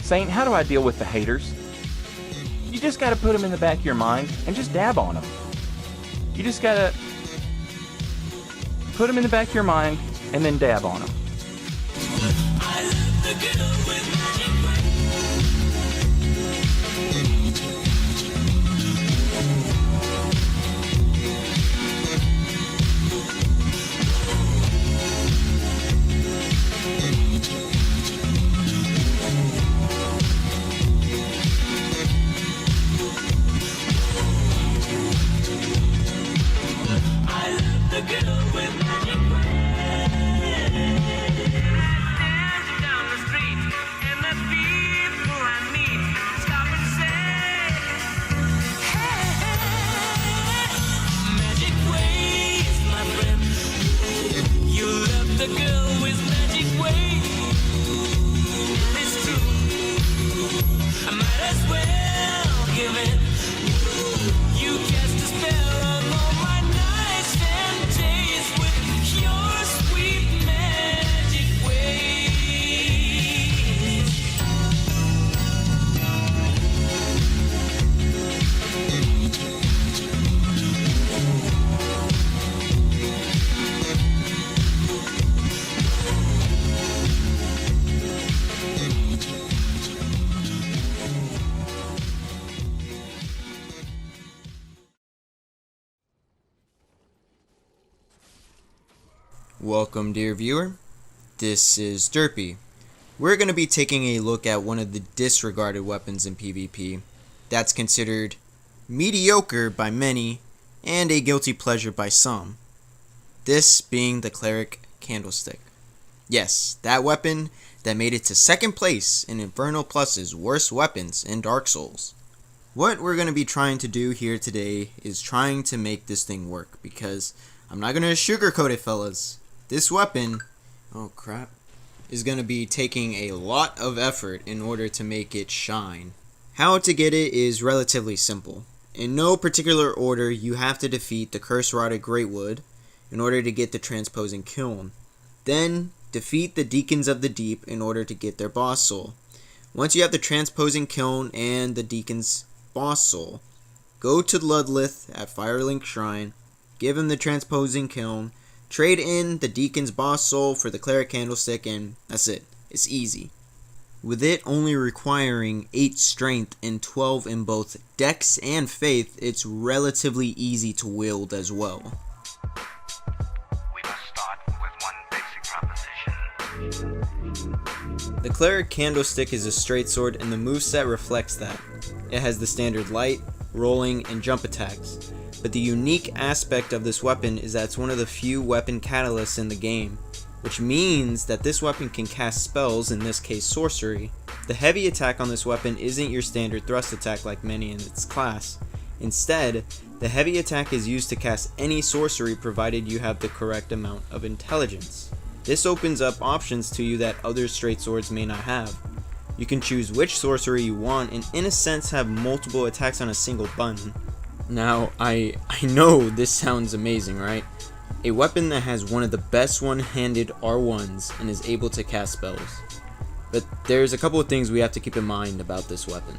Saint, how do I deal with the haters? You just gotta put them in the back of your mind and just dab on them. You just gotta put them in the back of your mind and then dab on them. Welcome, dear viewer. This is Derpy. We're going to be taking a look at one of the disregarded weapons in PvP that's considered mediocre by many and a guilty pleasure by some. This being the Cleric Candlestick. Yes, that weapon that made it to second place in Infernal Plus's worst weapons in Dark Souls. What we're going to be trying to do here today is trying to make this thing work, because I'm not going to sugarcoat it, fellas. This weapon, oh crap, is going to be taking a lot of effort in order to make it shine. How to get it is relatively simple. In no particular order, you have to defeat the Curse-Rotted Greatwood in order to get the Transposing Kiln. Then, defeat the Deacons of the Deep in order to get their boss soul. Once you have the Transposing Kiln and the Deacon's boss soul, go to Ludlith at Firelink Shrine, give him the Transposing Kiln, trade in the Deacon's boss soul for the Cleric Candlestick, and that's it. It's easy. With it only requiring 8 strength and 12 in both dex and faith, it's relatively easy to wield as well. We must start with one basic proposition. The Cleric Candlestick is a straight sword, and the moveset reflects that. It has the standard light, rolling, and jump attacks. But the unique aspect of this weapon is that it's one of the few weapon catalysts in the game, which means that this weapon can cast spells, in this case sorcery. The heavy attack on this weapon isn't your standard thrust attack like many in its class. Instead, the heavy attack is used to cast any sorcery provided you have the correct amount of intelligence. This opens up options to you that other straight swords may not have. You can choose which sorcery you want and in a sense have multiple attacks on a single button. Now, I know this sounds amazing, right? A weapon that has one of the best one-handed R1s and is able to cast spells. But there's a couple of things we have to keep in mind about this weapon.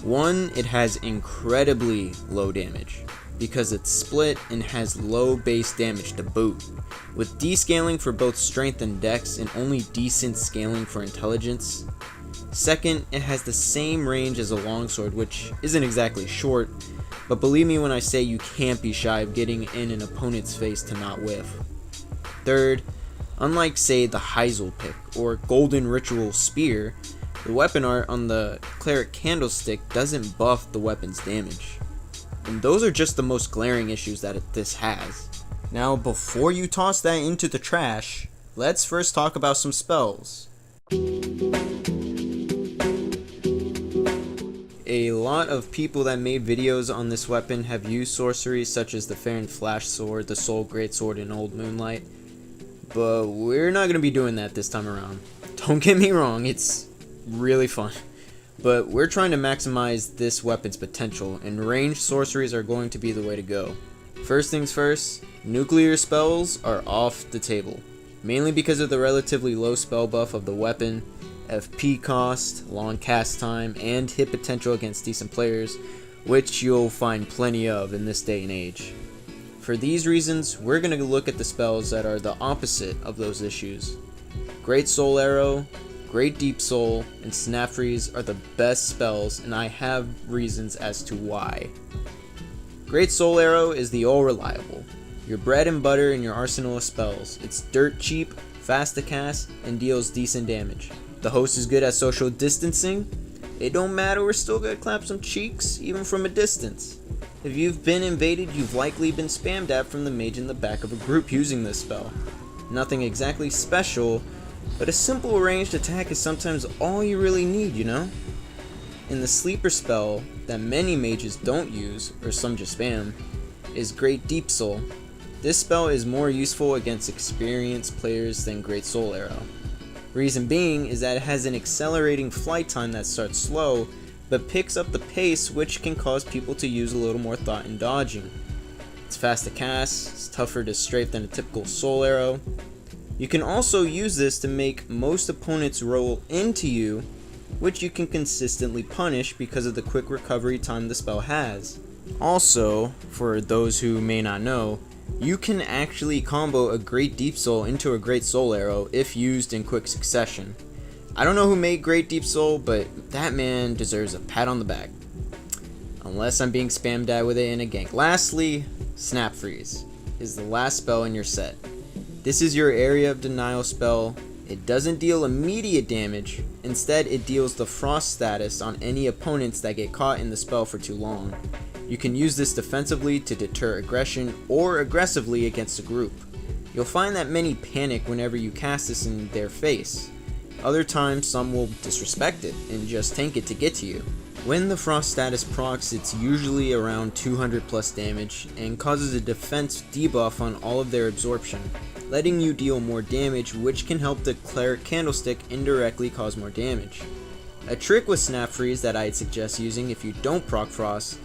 One, it has incredibly low damage, because it's split and has low base damage to boot, with descaling for both strength and dex and only decent scaling for intelligence. Second, it has the same range as a longsword, which isn't exactly short, but believe me when I say you can't be shy of getting in an opponent's face to not whiff. Third, unlike say the Heisel pick or Golden Ritual Spear, the weapon art on the Cleric Candlestick doesn't buff the weapon's damage. And those are just the most glaring issues that this has. Now before you toss that into the trash, let's first talk about some spells. A lot of people that made videos on this weapon have used sorceries such as the Fair and Flash Sword, the Soul Greatsword, and Old Moonlight, but we're not going to be doing that this time around. Don't get me wrong, it's really fun, but we're trying to maximize this weapon's potential, and ranged sorceries are going to be the way to go. First things first, nuclear spells are off the table, mainly because of the relatively low spell buff of the weapon FP cost, long cast time, and hit potential against decent players, which you'll find plenty of in this day and age. For these reasons, we're going to look at the spells that are the opposite of those issues. Great Soul Arrow, Great Deep Soul, and Snap Freeze are the best spells, and I have reasons as to why. Great Soul Arrow is the all reliable, your bread and butter in your arsenal of spells. It's dirt cheap, fast to cast, and deals decent damage. The host is good at social distancing. It don't matter, we're still gonna clap some cheeks, even from a distance. If you've been invaded, you've likely been spammed at from the mage in the back of a group using this spell. Nothing exactly special, but a simple ranged attack is sometimes all you really need, you know? And the sleeper spell that many mages don't use, or some just spam, is Great Deep Soul. This spell is more useful against experienced players than Great Soul Arrow. Reason being is that it has an accelerating flight time that starts slow, but picks up the pace, which can cause people to use a little more thought in dodging. It's fast to cast, it's tougher to strafe than a typical Soul Arrow. You can also use this to make most opponents roll into you, which you can consistently punish because of the quick recovery time the spell has. Also, for those who may not know, you can actually combo a Great Deep Soul into a Great Soul Arrow if used in quick succession. I don't know who made Great Deep Soul, but that man deserves a pat on the back. Unless I'm being spammed at with it in a gank. Lastly, Snap Freeze is the last spell in your set. This is your area of denial spell. It doesn't deal immediate damage, instead it deals the frost status on any opponents that get caught in the spell for too long. You can use this defensively to deter aggression or aggressively against a group. You'll find that many panic whenever you cast this in their face. Other times some will disrespect it and just tank it to get to you. When the frost status procs, it's usually around 200 plus damage and causes a defense debuff on all of their absorption, letting you deal more damage, which can help the Cleric Candlestick indirectly cause more damage. A trick with Snap Freeze that I'd suggest using if you don't proc frost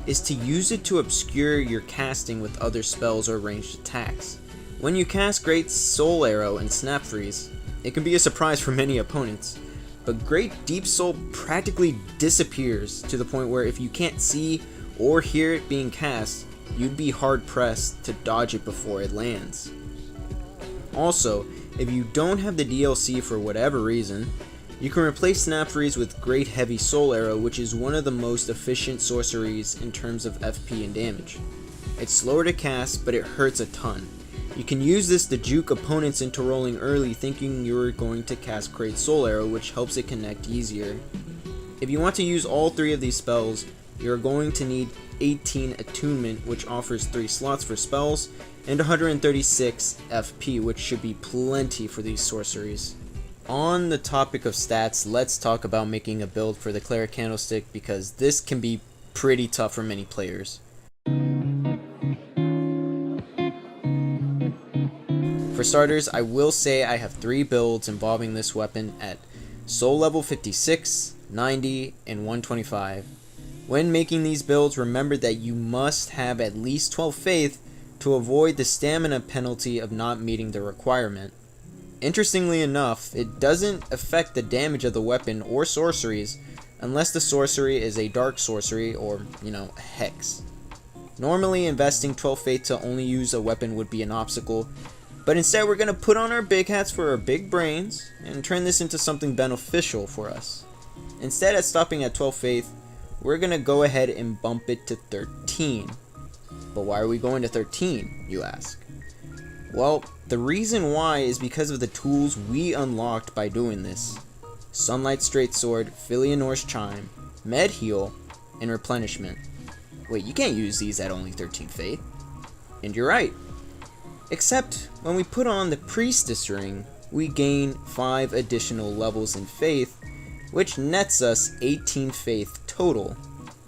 is to use it to obscure your casting with other spells or ranged attacks. When you cast Great Soul Arrow and Snap Freeze, it can be a surprise for many opponents, but Great Deep Soul practically disappears to the point where if you can't see or hear it being cast, you'd be hard pressed to dodge it before it lands. Also, if you don't have the DLC for whatever reason, you can replace Snap Freeze with Great Heavy Soul Arrow, which is one of the most efficient sorceries in terms of FP and damage. It's slower to cast, but it hurts a ton. You can use this to juke opponents into rolling early thinking you're going to cast Great Soul Arrow, which helps it connect easier. If you want to use all three of these spells, you're going to need 18 Attunement, which offers 3 slots for spells, and 136 FP, which should be plenty for these sorceries. On the topic of stats, let's talk about making a build for the Cleric Candlestick because this can be pretty tough for many players. For starters, I will say I have 3 builds involving this weapon at Soul level 56, 90, and 125. When making these builds, remember that you must have at least 12 faith to avoid the stamina penalty of not meeting the requirement. Interestingly enough, it doesn't affect the damage of the weapon or sorceries unless the sorcery is a dark sorcery or, a hex. Normally investing 12 faith to only use a weapon would be an obstacle, but instead we're going to put on our big hats for our big brains and turn this into something beneficial for us. Instead of stopping at 12 faith, we're going to go ahead and bump it to 13. But why are we going to 13, you ask? Well, the reason why is because of the tools we unlocked by doing this. Sunlight Straight Sword, Philionor's Chime, Med Heal, and Replenishment. Wait, you can't use these at only 13 faith. And you're right. Except, when we put on the Priestess Ring, we gain 5 additional levels in faith, which nets us 18 faith total.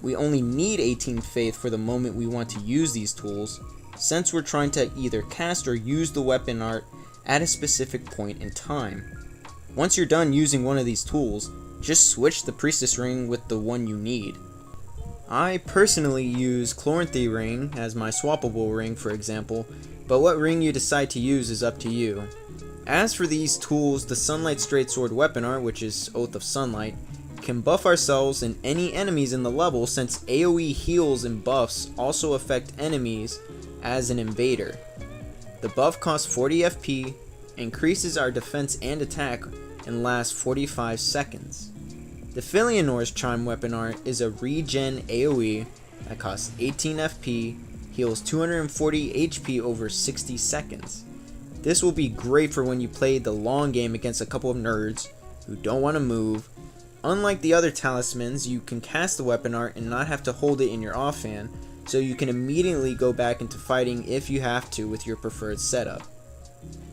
We only need 18 faith for the moment we want to use these tools, since we're trying to either cast or use the weapon art at a specific point in time. Once you're done using one of these tools, just switch the Priestess Ring with the one you need. I personally use Chloranthy Ring as my swappable ring, for example, but what ring you decide to use is up to you. As for these tools, the Sunlight Straightsword weapon art, which is Oath of Sunlight, can buff ourselves and any enemies in the level, since AoE heals and buffs also affect enemies as an invader. The buff costs 40 FP, increases our defense and attack, and lasts 45 seconds. The Filianor's Chime weapon art is a regen AoE that costs 18 FP, heals 240 HP over 60 seconds. This will be great for when you play the long game against a couple of nerds who don't want to move. Unlike the other talismans, you can cast the weapon art and not have to hold it in your offhand, so you can immediately go back into fighting if you have to with your preferred setup.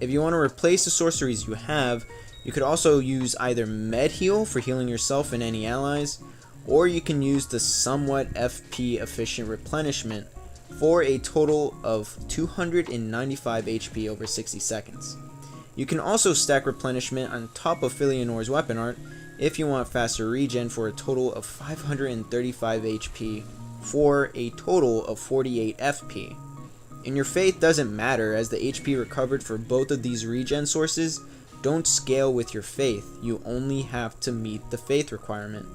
If you want to replace the sorceries you have, you could also use either Med Heal for healing yourself and any allies, or you can use the somewhat FP efficient replenishment for a total of 295 HP over 60 seconds. You can also stack replenishment on top of Filianor's weapon art if you want faster regen for a total of 535 HP for a total of 48 FP. And your faith doesn't matter, as the HP recovered for both of these regen sources don't scale with your faith. You only have to meet the faith requirement.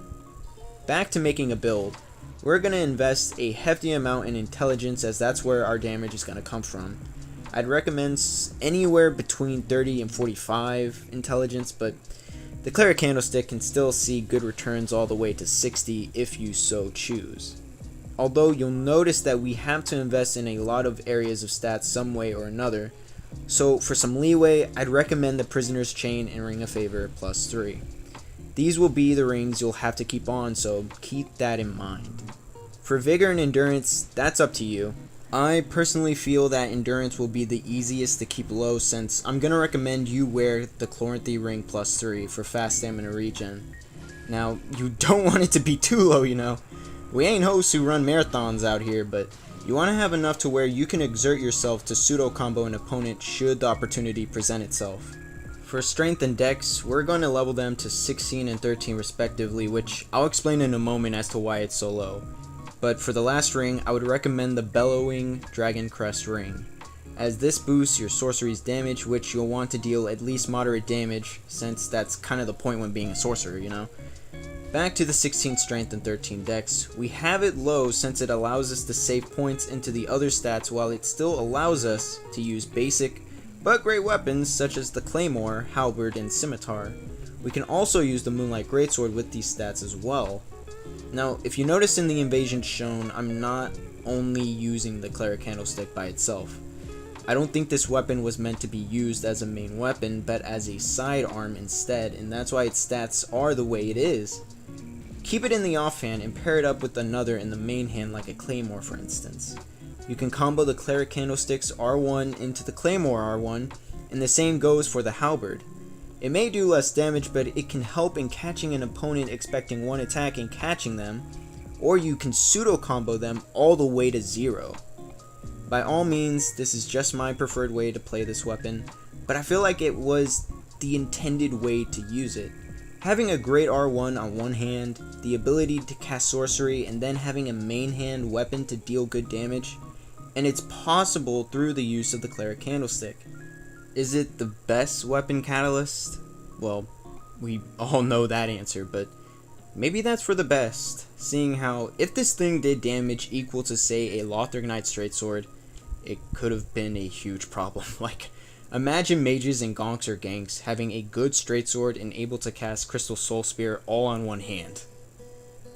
Back to making a build. We're going to invest a hefty amount in intelligence, as that's where our damage is going to come from. I'd recommend anywhere between 30 and 45 intelligence, but the Cleric Candlestick can still see good returns all the way to 60 if you so choose. Although you'll notice that we have to invest in a lot of areas of stats some way or another, so for some leeway, I'd recommend the Prisoner's Chain and Ring of Favor +3. These will be the rings you'll have to keep on, so keep that in mind. For Vigor and Endurance, that's up to you. I personally feel that Endurance will be the easiest to keep low, since I'm going to recommend you wear the Chloranthy Ring +3 for fast stamina regen. Now, you don't want it to be too low, you know. We ain't hosts who run marathons out here, but you want to have enough to where you can exert yourself to pseudo combo an opponent should the opportunity present itself. For Strength and Dex, we're going to level them to 16 and 13 respectively, which I'll explain in a moment as to why it's so low. But for the last ring, I would recommend the Bellowing Dragon Crest ring, as this boosts your sorcery's damage, which you'll want to deal at least moderate damage, since that's kind of the point when being a sorcerer, you know. Back to the 16 strength and 13 dex, we have it low since it allows us to save points into the other stats, while it still allows us to use basic but great weapons such as the Claymore, Halberd, and Scimitar. We can also use the Moonlight Greatsword with these stats as well. Now, if you notice in the invasion shown, I'm not only using the Cleric Candlestick by itself. I don't think this weapon was meant to be used as a main weapon, but as a sidearm instead, and that's why its stats are the way it is. Keep it in the offhand and pair it up with another in the main hand, like a Claymore for instance. You can combo the Cleric Candlestick's R1 into the Claymore R1, and the same goes for the Halberd. It may do less damage, but it can help in catching an opponent expecting one attack and catching them, or you can pseudo combo them all the way to 0. By all means, this is just my preferred way to play this weapon, but I feel like it was the intended way to use it. Having a great R1 on one hand, the ability to cast sorcery, and then having a main hand weapon to deal good damage, and it's possible through the use of the Cleric Candlestick. Is it the best weapon catalyst? Well, we all know that answer, but maybe that's for the best, seeing how if this thing did damage equal to, say, a Lothric Knight Straightsword, it could have been a huge problem. Like, imagine mages and gonks or ganks having a good Straightsword and able to cast Crystal Soul Spear all on one hand.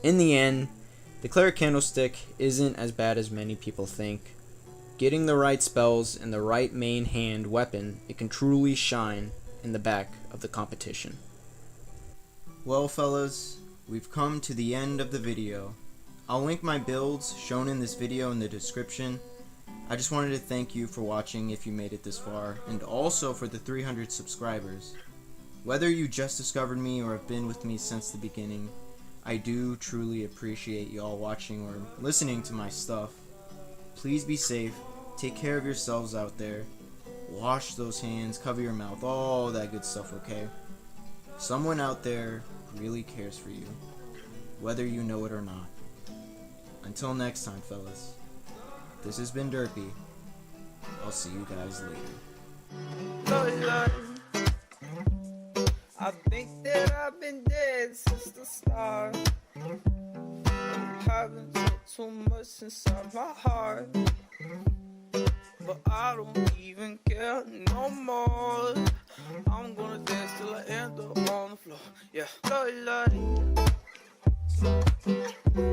In the end, the Cleric Candlestick isn't as bad as many people think. Getting the right spells and the right main hand weapon, it can truly shine in the back of the competition. Well fellas, we've come to the end of the video. I'll link my builds shown in this video in the description. I just wanted to thank you for watching if you made it this far, and also for the 300 subscribers. Whether you just discovered me or have been with me since the beginning, I do truly appreciate y'all watching or listening to my stuff. Please be safe, take care of yourselves out there, wash those hands, cover your mouth, all that good stuff, okay? Someone out there really cares for you, whether you know it or not. Until next time, fellas, this has been Derpy. I'll see you guys later. I think that I've been dead since the start. Haven't took too much inside my heart, but I don't even care no more. I'm gonna dance till I end up on the floor. Yeah, love, love.